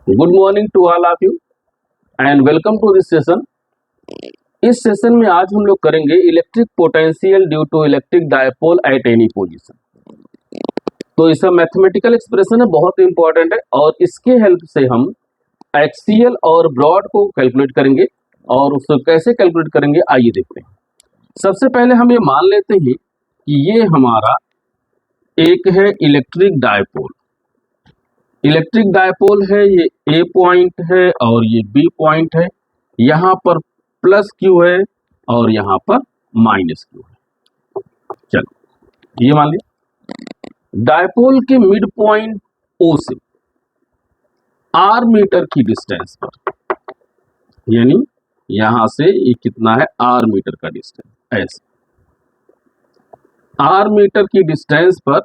Good morning to all of you and welcome to this session. इस session में आज हम लोग करेंगे electric potential due to electric dipole at any position. तो इसका मैथमेटिकल एक्सप्रेशन है, बहुत इंपॉर्टेंट है और इसके हेल्प से हम एक्सियल और ब्रॉड को कैलकुलेट करेंगे। और उसको कैसे कैलकुलेट करेंगे आइए देखते हैं। सबसे पहले हम ये मान लेते हैं कि ये हमारा एक है इलेक्ट्रिक डायपोल। इलेक्ट्रिक डायपोल है, ये ए पॉइंट है और ये बी पॉइंट है। यहाँ पर प्लस क्यू है और यहाँ पर माइनस क्यू है। चलो ये मान लिया। डायपोल के मिड पॉइंट ओ से आर मीटर की डिस्टेंस पर, यानी यहां से ये कितना है आर मीटर का डिस्टेंस, ऐसे आर मीटर की डिस्टेंस पर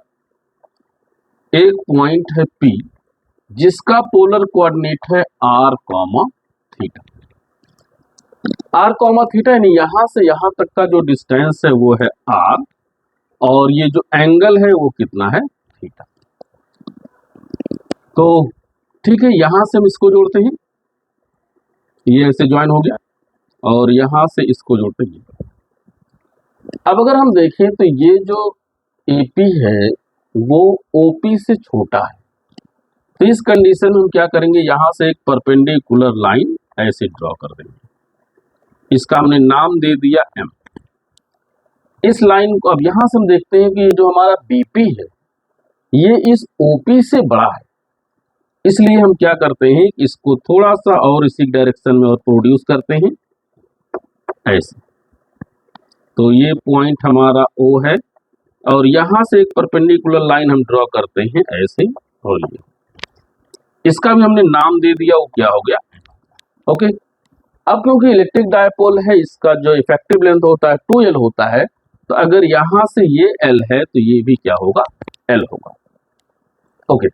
एक पॉइंट है पी जिसका पोलर कोऑर्डिनेट है R comma theta. R comma theta यानी यहां से यहां तक का जो डिस्टेंस है वो है आर और ये जो एंगल है वो कितना है थीटा। तो ठीक है, यहां से हम इसको जोड़ते हैं, ये ऐसे ज्वाइन हो गया और यहां से इसको जोड़ते हैं। अब अगर हम देखें तो ये जो एपी है वो ओपी से छोटा है, तो इस कंडीशन में हम क्या करेंगे, यहां से एक परपेंडिकुलर लाइन ऐसे ड्रॉ कर देंगे। इसका हमने नाम दे दिया एम। इस लाइन को अब यहां से हम देखते हैं कि जो हमारा बीपी है ये इस ओपी से बड़ा है, इसलिए हम क्या करते हैं इसको थोड़ा सा और इसी डायरेक्शन में और प्रोड्यूस करते हैं ऐसे। तो ये पॉइंट हमारा ओ है और यहां से एक परपेंडिकुलर लाइन हम ड्रॉ करते हैं ऐसे, और ये इसका भी हमने नाम दे दिया, वो क्या हो गया ओके। अब क्योंकि इलेक्ट्रिक डायपोल है, इसका जो इफेक्टिव लेंथ होता है 2L होता है, तो अगर यहां से ये L है तो ये भी क्या होगा L होगा ओके।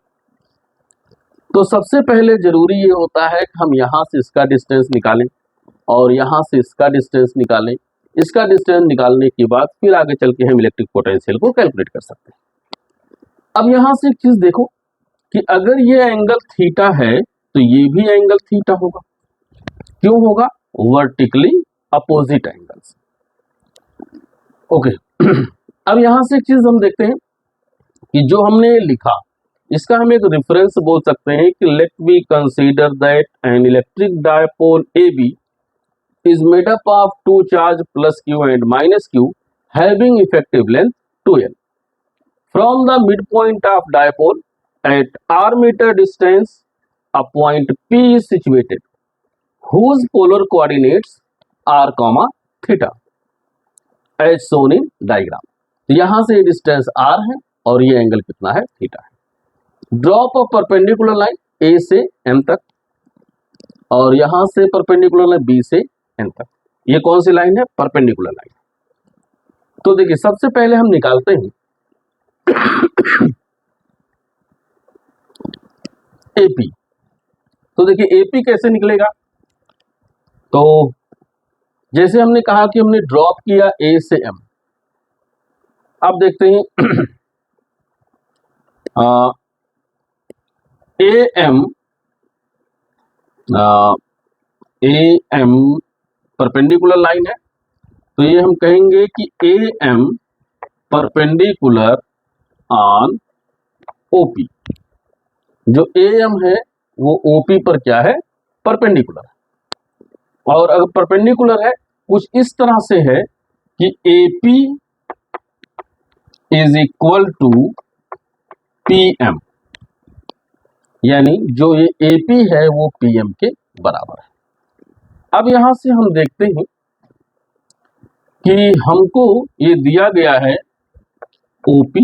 तो सबसे पहले जरूरी ये होता है कि हम यहां से इसका डिस्टेंस निकालें और यहां से इसका डिस्टेंस निकालें। इसका डिस्टेंस निकालने के बाद फिर आगे चल के हम इलेक्ट्रिक पोटेंशियल को कैलकुलेट कर सकते हैं। अब यहां से एक चीज देखो कि अगर ये एंगल थीटा है तो ये भी एंगल थीटा होगा। क्यों होगा? Vertically opposite angles okay. अब यहां से एक चीज हम देखते हैं कि जो हमने लिखा इसका हम एक रेफरेंस बोल सकते हैं कि let we consider that an electric dipole A B is made up of two charge plus q and minus q having effective length 2L. From the midpoint of dipole at r meter distance a point P is situated whose polar coordinates r comma theta as shown in diagram. तो यहां से ये distance r है और ये angle कितना है theta है। Drop of perpendicular line a से m तक और यहां से परपेंडिकुलर लाइन b से n तक। ये कौन सी लाइन है? Perpendicular line. तो देखिए सबसे पहले हम निकालते हैं एपी। तो देखिए एपी कैसे निकलेगा, तो जैसे हमने कहा कि हमने ड्रॉप किया ए से एम। अब देखते हैं ए एम परपेंडिकुलर लाइन है, तो ये हम कहेंगे कि A M perpendicular on OP. जो ए एम है वो ओपी पर क्या है? परपेंडिकुलर है। और अगर परपेंडिकुलर है कुछ इस तरह से है कि AP is equal to P M, यानी जो ये एपी है वो पी एम के बराबर है। अब यहां से हम देखते हैं कि हमको ये दिया गया है ओपी,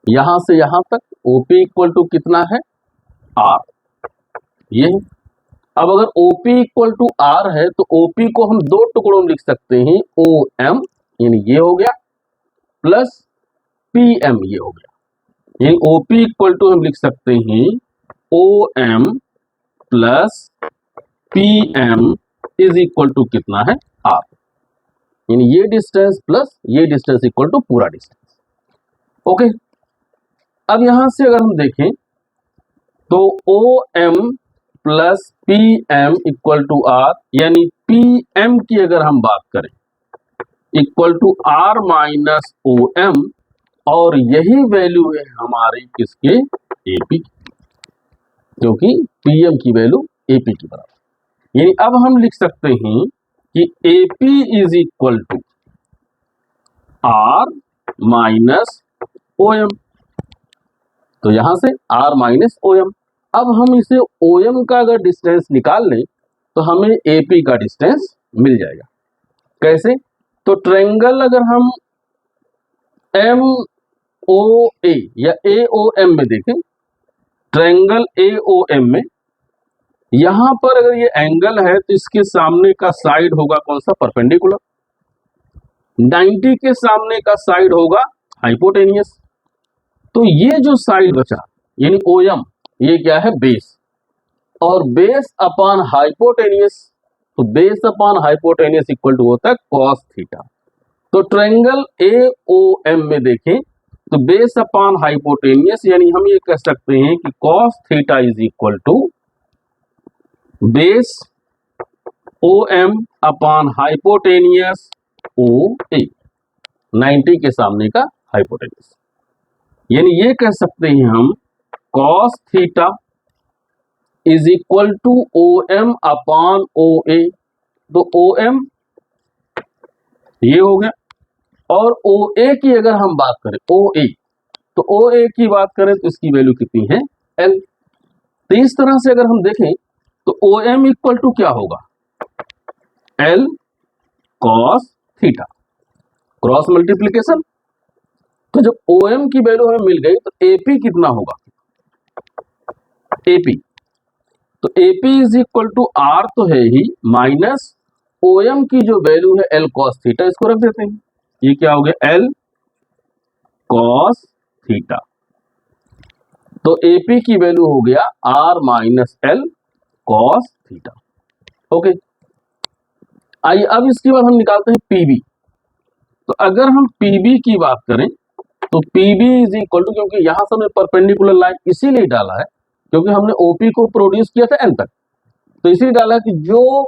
यहां से यहां तक ओपी इक्वल टू कितना है आर, ये है। अब अगर ओपी इक्वल टू आर है तो ओपी को हम दो टुकड़ों में लिख सकते हैं, ओ एम यानी ये हो गया प्लस पी एम ये हो गया। यानी ओपी इक्वल टू हम लिख सकते हैं O M plus P M is equal to कितना है आर, यानी ये डिस्टेंस प्लस ये डिस्टेंस इक्वल टू पूरा डिस्टेंस ओके। अब यहां से अगर हम देखें तो O M plus P M equal to R, यानी पी एम की अगर हम बात करें equal to R minus O M, और यही वैल्यू है हमारे किसके, एपी, क्योंकि पीएम की वैल्यू एपी की बराबर। यानी अब हम लिख सकते हैं कि AP is equal to R minus O M. तो यहां से आर माइनस ओ एम। अब हम इसे ओ एम का अगर डिस्टेंस निकाल लें तो हमें एपी का डिस्टेंस मिल जाएगा। कैसे? तो ट्रायंगल अगर हम एम ओ ए या ए ओ एम में देखें, ट्रायंगल ए ओ एम में यहां पर अगर ये एंगल है तो इसके सामने का साइड होगा कौन सा, परपेंडिकुलर। 90 के सामने का साइड होगा हाइपोटेनियस। तो ये जो साइड बचा यानी ओ एम, ये क्या है, बेस, और बेस अपॉन हाइपोटेनियस, तो base upon hypotenuse equal to होता है कॉस थीटा। तो ट्रायंगल ए ओ एम में देखें तो बेस अपॉन हाइपोटेनियस, यानी हम ये कह सकते हैं कि cos theta is equal to base O M upon hypotenuse O A, 90 के सामने का हाइपोटेनियस। यानी ये कह सकते हैं हम cos theta is equal to O M upon O A. तो ओ एम ये हो गया, और ओ ए की अगर हम बात करें, ओ ए, तो ओ ए की बात करें तो इसकी वैल्यू कितनी है, एल। तो इस तरह से अगर हम देखें तो ओ एम इक्वल टू क्या होगा, L cos theta, cross multiplication. तो जब ओ एम की वैल्यू हमें मिल गई तो एपी कितना होगा, एपी, तो AP is equal to R तो है ही, माइनस ओ एम की जो वैल्यू है एल कॉस थीटा, इसको रख देते हैं। ये क्या हो गया, एल कॉस थीटा। तो एपी की वैल्यू हो गया R minus L cos theta. Okay, आइए अब इसके बाद हम निकालते हैं पीबी। तो अगर हम पीबी की बात करें तो पीबी इज इक्वल टू, क्योंकि यहां से हमने परपेंडिकुलर लाइन इसीलिए डाला है क्योंकि हमने ओपी को प्रोड्यूस किया था एन तक, तो इसीलिए डाला कि जो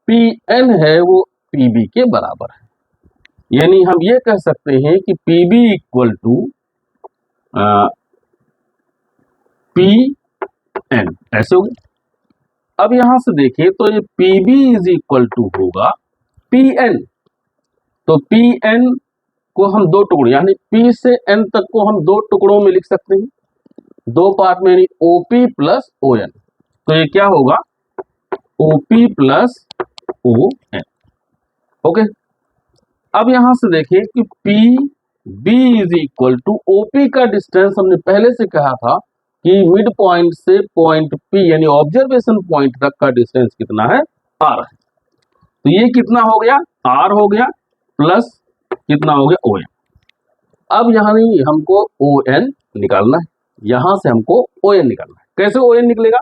पी एन है वो पीबी के बराबर है। यानी हम ये कह सकते हैं कि PB equal to P N, ऐसे हो गया। अब यहां से देखिए तो ये पीबी इज इक्वल टू होगा पी एन। तो पी एन को हम दो टुकड़े यानी पी से एन तक को हम दो टुकड़ों में लिख सकते हैं, दो पार्ट में, यानी ओपी प्लस ओ एन। तो ये क्या होगा, OP plus O N. Okay, अब यहां से देखिए कि P B is equal to OP का डिस्टेंस हमने पहले से कहा था कि मिड पॉइंट से पॉइंट पी यानी ऑब्जर्वेशन पॉइंट तक का डिस्टेंस कितना है, आर है। तो ये कितना हो गया, आर हो गया, प्लस कितना हो गया, ओ एन। अब यहां हमको ओ एन निकालना है, यहां से हमको ओ एन निकालना है। कैसे ओ एन निकलेगा,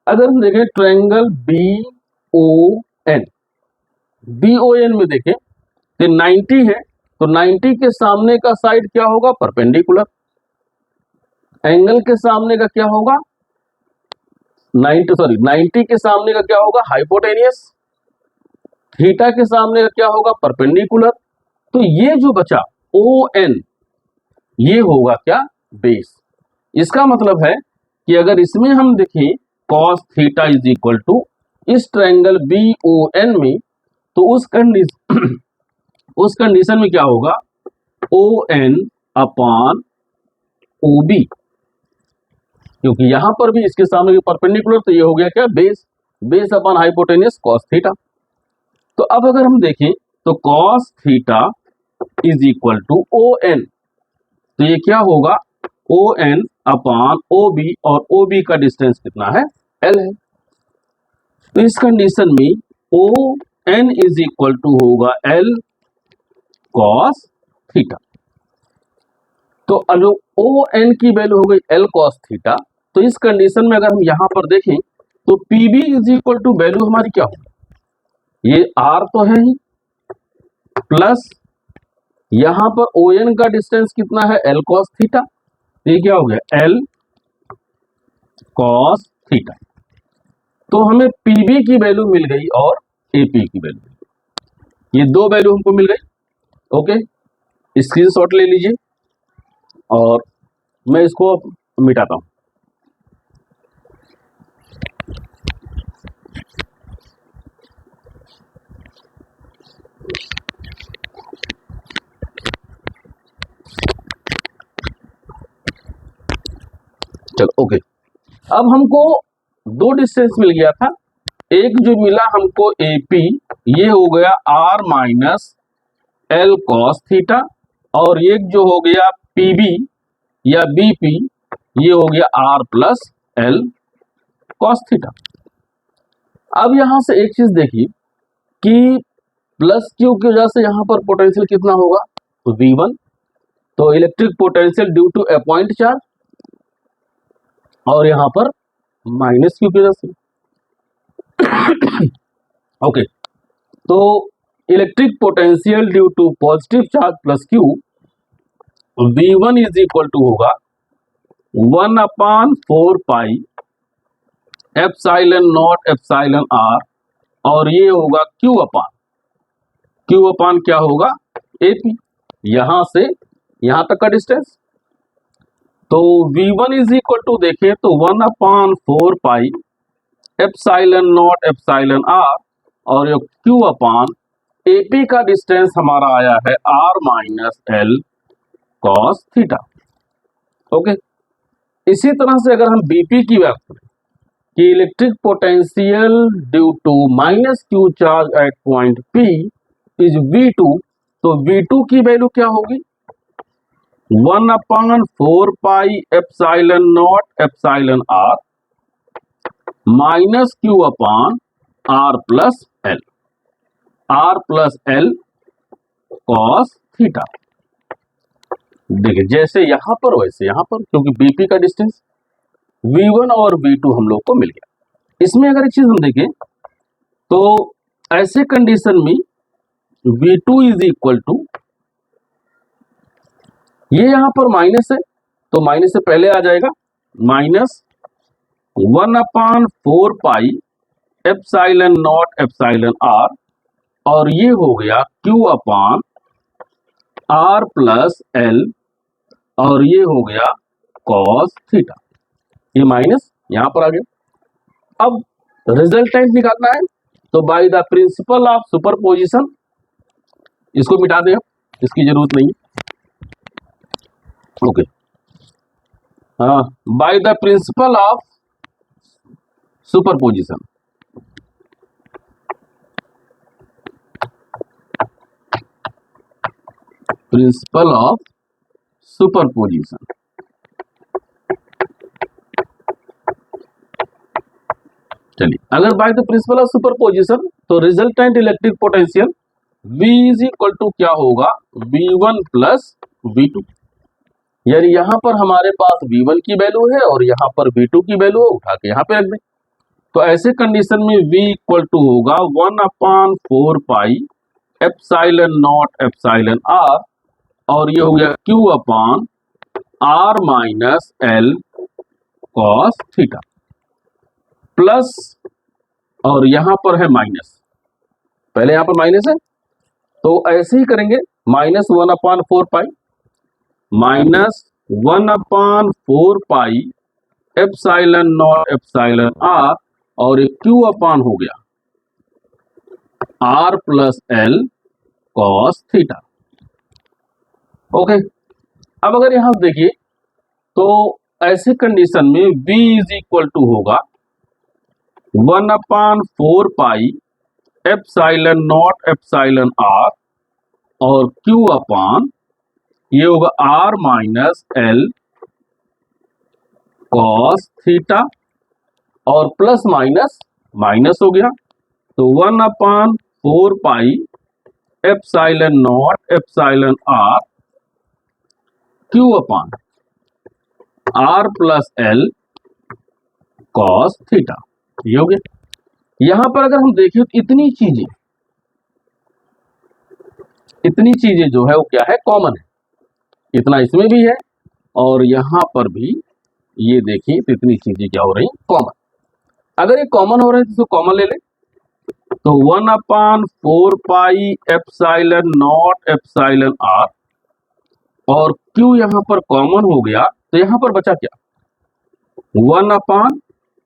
अगर हम देखें triangle B O N, B O N में देखें तो 90 है, तो 90 के सामने का साइड क्या होगा, परपेंडिकुलर। एंगल के सामने का क्या होगा, 90 के सामने का क्या होगा, हाइपोटेनियस। थीटा के सामने का क्या होगा, परपेंडिकुलर। तो ये जो बचा ओ एन, ये होगा क्या, बेस। इसका मतलब है कि अगर इसमें हम देखें cos theta is equal to इस ट्रायंगल बी ओ एन में, तो उस कंडीशन में क्या होगा, O N upon O B, क्योंकि यहां पर भी इसके सामने परपेंडिकुलर, तो ये हो गया क्या, base, base upon hypotenuse cos theta. तो अब अगर हम देखें तो cos theta is equal to O N, तो ये क्या होगा, O N upon O B, और ओ बी का डिस्टेंस कितना है, एल है। तो इस कंडीशन में O N is equal to होगा एल कॉस थीटा। तो अब जो ओ एन की वैल्यू हो गई एल कॉस थीटा, तो इस कंडीशन में अगर हम यहां पर देखें तो PB is equal to value हमारी क्या होगी, ये आर तो है ही, प्लस यहां पर ओ एन का डिस्टेंस कितना है, एल कॉस थीटा। ये क्या हो गया, एल कॉस थीटा। तो हमें पीबी की वैल्यू मिल गई और एपी की वैल्यू मिल गई, ये दो वैल्यू हमको मिल गई। ओके, स्क्रीनशॉट ले लीजिए और मैं इसको अब मिटाता हूं। चलो ओके, अब हमको दो डिस्टेंस मिल गया था। एक जो मिला हमको एपी, ये हो गया R minus L cos theta, और एक जो हो गया पीबी या बीपी, ये हो गया R plus L cos theta. अब यहां से एक चीज देखिए कि प्लस क्यू की वजह से यहां पर पोटेंशियल कितना होगा, तो V1, तो electric potential due to a point charge, और यहां पर माइनस क्यू की वजह से। ओके, तो electric potential due to positive charge plus Q, V1 is equal to होगा 1/4 pi epsilon naught epsilon R, और ये होगा क्यू अपान क्या होगा, एपी, यहां से यहां तक का डिस्टेंस। तो V1 इज इक्वल टू देखें तो 1/4 pi epsilon naught epsilon R, और ये क्यू अपान एपी का डिस्टेंस हमारा आया है R minus L cos theta. Okay, इसी तरह से अगर हम बीपी की बात करें कि electric potential due to minus Q charge at point P is V2, तो V2 की वैल्यू क्या होगी, 1/4 pi epsilon naught epsilon R minus Q upon R plus L cos theta. देखिए जैसे यहां पर वैसे यहां पर, क्योंकि बीपी का डिस्टेंस V1 और V2 हम लोग को मिल गया। इसमें अगर एक चीज हम देखें तो ऐसे कंडीशन में V2 इज इक्वल टू, ये यहां पर माइनस है तो माइनस से पहले आ जाएगा minus 1/4 pi epsilon naught epsilon R, और ये हो गया Q upon R plus L, और ये हो गया कॉस थीटा। ये माइनस यहां पर आ गया। अब रिजल्टेंट निकालना है, तो by the principle of superposition, इसको मिटा दें, इसकी जरूरत नहीं है। ओके, हाँ, by the principle of superposition, principle of superposition, चलिए अगर by the principle of superposition, तो resultant electric potential V is equal to क्या होगा, V1 प्लस V2, यानी यहां पर हमारे पास V1 की वैल्यू है और यहां पर V2 की वैल्यू है, उठा के यहां पे रख दें। तो ऐसे कंडीशन में V इक्वल टू होगा 1/4 pi epsilon naught epsilon R, और ये हो गया Q upon R minus L cos theta, plus, और यहां पर है माइनस, पहले यहां पर माइनस है तो ऐसे ही करेंगे, minus 1/4 pi minus 1/4 pi epsilon naught epsilon R, और एक Q अपान हो गया R plus L cos theta. Okay, अब अगर यहां देखिए तो ऐसे कंडीशन में V इज इक्वल टू होगा 1/4 pi epsilon naught epsilon R, और Q अपान ये होगा R minus L cos theta, और प्लस माइनस माइनस हो गया, तो 1/4 pi epsilon naught epsilon R Q upon R plus L cos theta, ये हो गया। यहां पर अगर हम देखें तो इतनी चीजें जो है वो क्या है, कॉमन है, इतना इसमें भी है और यहां पर भी ये देखिए तो इतनी चीजें क्या हो रही कॉमन। अगर ये कॉमन हो रहा है तो इसको कॉमन ले लें, तो 1/4 pi epsilon naught epsilon R, और क्यू यहाँ पर कॉमन हो गया तो यहाँ पर बचा क्या,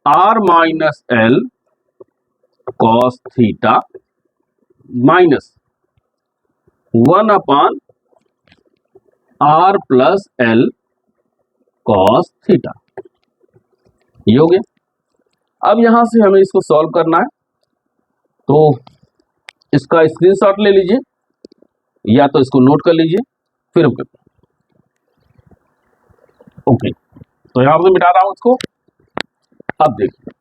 1/r-l cos theta minus 1/r+l cos theta. ये हो गया। अब यहां से हमें इसको सॉल्व करना है, तो इसका स्क्रीनशॉट ले लीजिए या तो इसको नोट कर लीजिए, फिर ओके। तो यहां पर मिटा रहा हूं इसको। अब देखिए,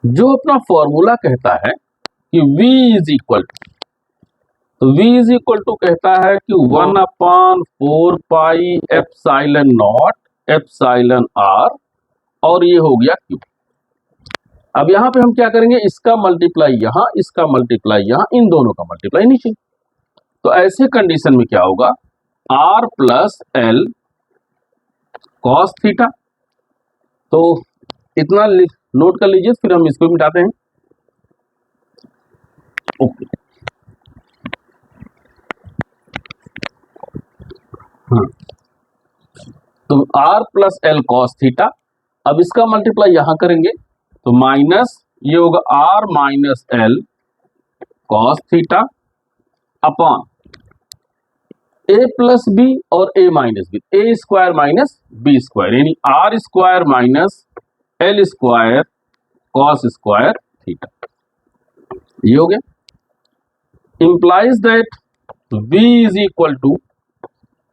जो अपना फॉर्मूला कहता है कि v इज इक्वल टू, तो v इज इक्वल टू कहता है कि 1/4 pi epsilon naught epsilon r, और ये हो गया q। अब यहां पे हम क्या करेंगे, इसका मल्टीप्लाई यहां, इसका मल्टीप्लाई यहां, इन दोनों का मल्टीप्लाई नीचे। तो ऐसे कंडीशन में क्या होगा, r+l कॉस थीटा। तो इतना नोट कर लीजिए, फिर हम इसको मिटाते हैं। ओके, हाँ, तो r+l कॉस थीटा। अब इसका मल्टीप्लाई यहां करेंगे तो माइनस ये होगा r-l cos theta upon a+b और a-b, a square minus b square, यानी r square minus l square cos square theta. ये हो गया। Implies that v is equal to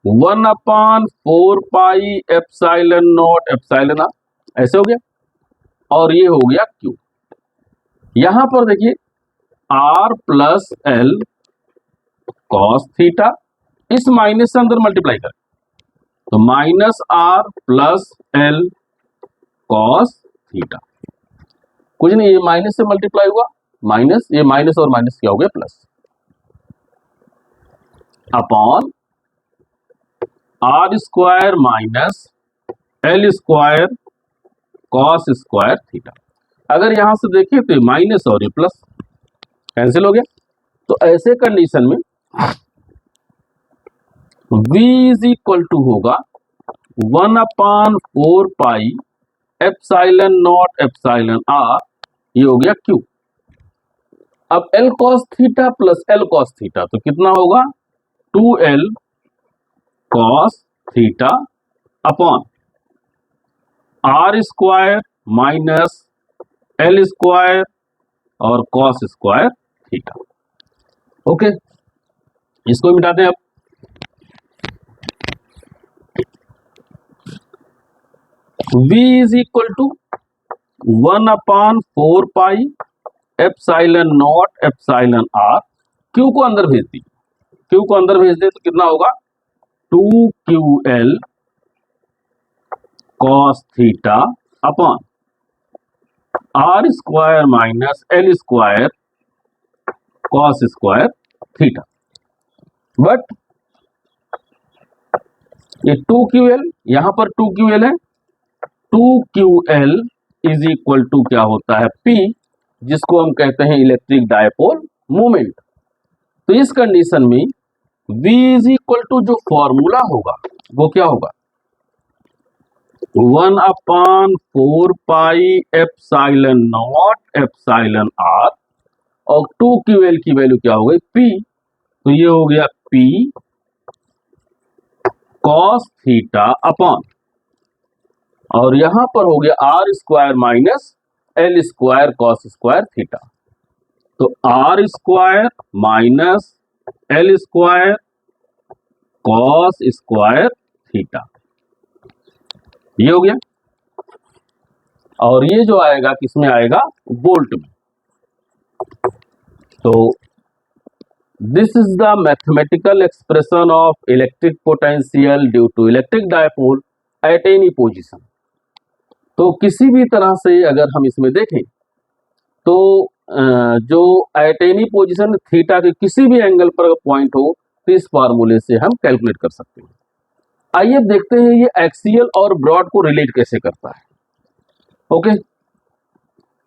1/4 pi epsilon naught epsilon r, ऐसे हो गया। और ये हो गया q। यहां पर देखिए r+l कॉस थीटा, इस माइनस से अंदर मल्टीप्लाई करें तो -r+l कॉस थीटा। कुछ नहीं, ये माइनस से मल्टीप्लाई हुआ माइनस, ये माइनस और माइनस क्या हो गया plus, upon r square minus l square cos square theta. अगर यहां से देखें तो माइनस और ये प्लस कैंसिल हो गया। तो ऐसे कंडीशन में v इज इक्वल टू होगा 1/4 pi epsilon naught epsilon r, ये हो गया q। अब l cos theta plus l cos theta तो कितना होगा, 2l cos theta upon r square minus l square और cos स्क्वायर थीटा। ओके, इसको मिटाते हैं। अब v is equal to 1/4 pi epsilon naught epsilon r, q को अंदर भेज दी, q को अंदर भेज दे तो कितना होगा, 2ql cos theta upon r square minus l square cos square theta. But ये 2ql, यहां पर 2ql है, 2ql इज इक्वल टू क्या होता है, P, जिसको हम कहते हैं इलेक्ट्रिक डायपोल मोमेंट। तो इस कंडीशन में V इज इक्वल टू जो फॉर्मूला होगा वो क्या होगा, 1/4 pi epsilon naught epsilon r, और 2ql की वैल्यू क्या हो गई, P। तो ये हो गया P cos थीटा अपॉन, और यहां पर हो गया r square minus l square cos square theta. तो r square minus l square cos square theta, ये हो गया। और ये जो आएगा किसमें आएगा, वोल्ट में। तो this is the mathematical expression of electric potential due to electric dipole at any position. तो किसी भी तरह से अगर हम इसमें देखें तो जो एट एनी पोजीशन थीटा के किसी भी एंगल पर पॉइंट हो तो इस फार्मूले से हम कैलकुलेट कर सकते हैं। आइए देखते हैं ये एक्सियल और ब्रॉड को रिलेट कैसे करता है। ओके,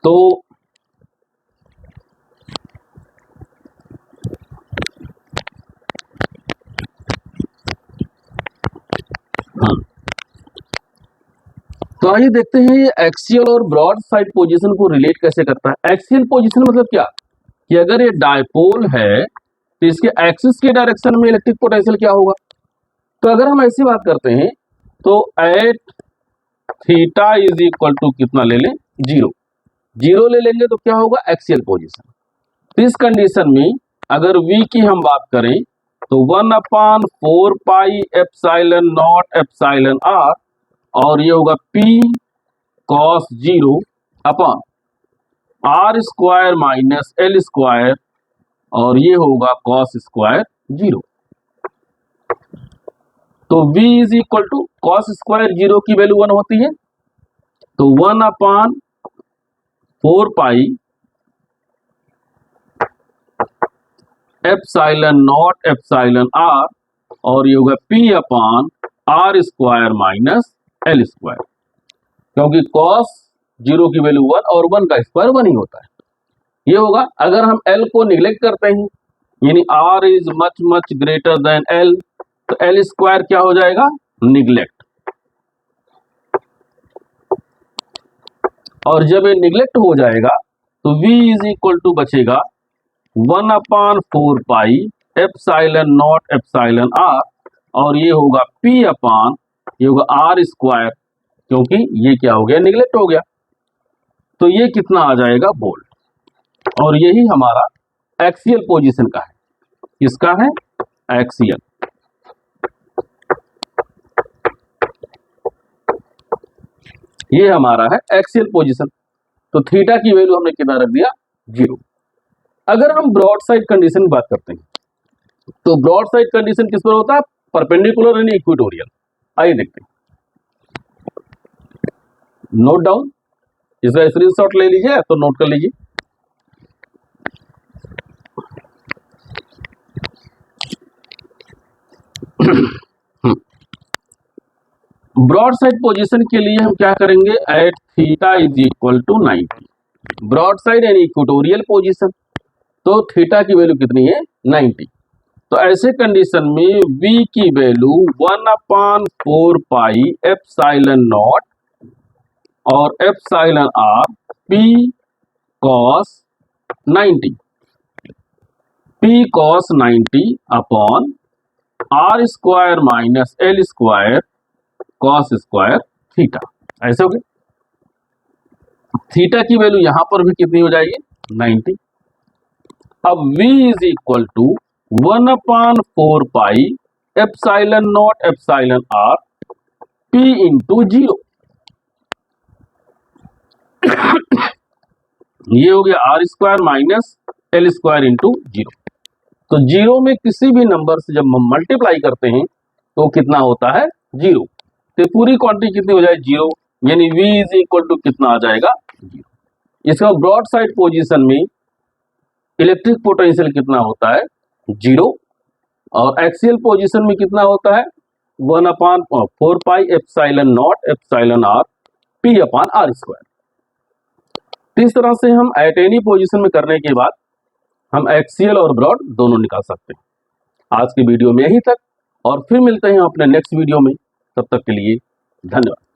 तो तो आइए देखते हैं ये एक्सियल और ब्रॉड साइड पोजीशन को रिलेट कैसे करता है। एक्सियल पोजीशन मतलब क्या, कि अगर ये डायपोल है तो इसके एक्सिस के डायरेक्शन में इलेक्ट्रिक पोटेंशियल क्या होगा। तो अगर हम ऐसी बात करते हैं तो at theta is equal to कितना ले लें, जीरो। जीरो ले लेंगे तो क्या होगा, एक्सियल पोजीशन। तो इस कंडीशन में अगर v की हम बात करें तो 1/4 pi epsilon naught epsilon r, और ये होगा p cos 0 upon r square minus l square, और ये होगा cos स्क्वायर 0। तो v is equal to cos square 0 की वैल्यू 1 होती है, तो 1/4 pi epsilon naught epsilon r, और ये होगा p upon r square minus l square, क्योंकि cos 0 की वैल्यू 1 और 1 का स्क्वायर 1 ही होता है। ये होगा, अगर हम l को निगलेक्ट करते हैं यानी r is much much greater than l, तो l स्क्वायर क्या हो जाएगा, निगलेक्ट। और जब ये निगलेक्ट हो जाएगा तो v इज इक्वल टू बचेगा 1/4 pi epsilon naught epsilon r, और ये होगा p अपॉन ये होगा r स्क्वायर, क्योंकि ये क्या हो गया, निगलेक्ट हो गया। तो ये कितना आ जाएगा, वोल्ट। और यही हमारा एक्सियल पोजीशन का है। किसका है, एक्सियल। ये हमारा है एक्सियल पोजीशन। तो थीटा की वैल्यू हमने कितना रख दिया, 0। अगर हम ब्रॉड साइड कंडीशन की बात करते हैं तो ब्रॉड साइड कंडीशन किस पर होता है, परपेंडिकुलर यानी इक्वेटोरियल। आइए देखते हैं, नोट डाउन, इसका स्क्रीनशॉट ले लीजिए तो नोट कर लीजिए। ब्रॉड साइड पोजीशन के लिए हम क्या करेंगे, at theta is equal to 90। Broadside यानी इक्वेटोरियल पोजीशन, तो थीटा की वैल्यू कितनी है, 90। तो ऐसे कंडीशन में v की वैल्यू 1/4 पाई एप्सिलॉन नॉट और epsilon r p cos 90, p cos 90 upon r square minus l square cos square theta. ऐसे हो गया। थीटा की वैल्यू यहां पर भी कितनी हो जाएगी, 90। अब v is equal to 1/4 pi epsilon naught epsilon r p into 0। ये हो गया r square minus l square into 0। तो 0 में किसी भी नंबर से जब हम मल्टीप्लाई करते हैं तो कितना होता है, 0। तो पूरी क्वांटिटी कितनी हो जाएगी, 0, यानी v इज इक्वल टू कितना आ जाएगा, 0। इसका ब्रॉड साइड पोजीशन में इलेक्ट्रिक पोटेंशियल कितना होता है, 0, और एक्सियल पोजीशन में कितना होता है, 1/4 pi epsilon naught epsilon r p upon r square. तो इस तरह से हम एट एनी पोजीशन में करने के बाद हम एक्सियल और ब्रॉड दोनों निकाल सकते हैं। आज की वीडियो में यही तक, और फिर मिलते हैं अपने नेक्स्ट वीडियो में। तब तक के लिए धन्यवाद।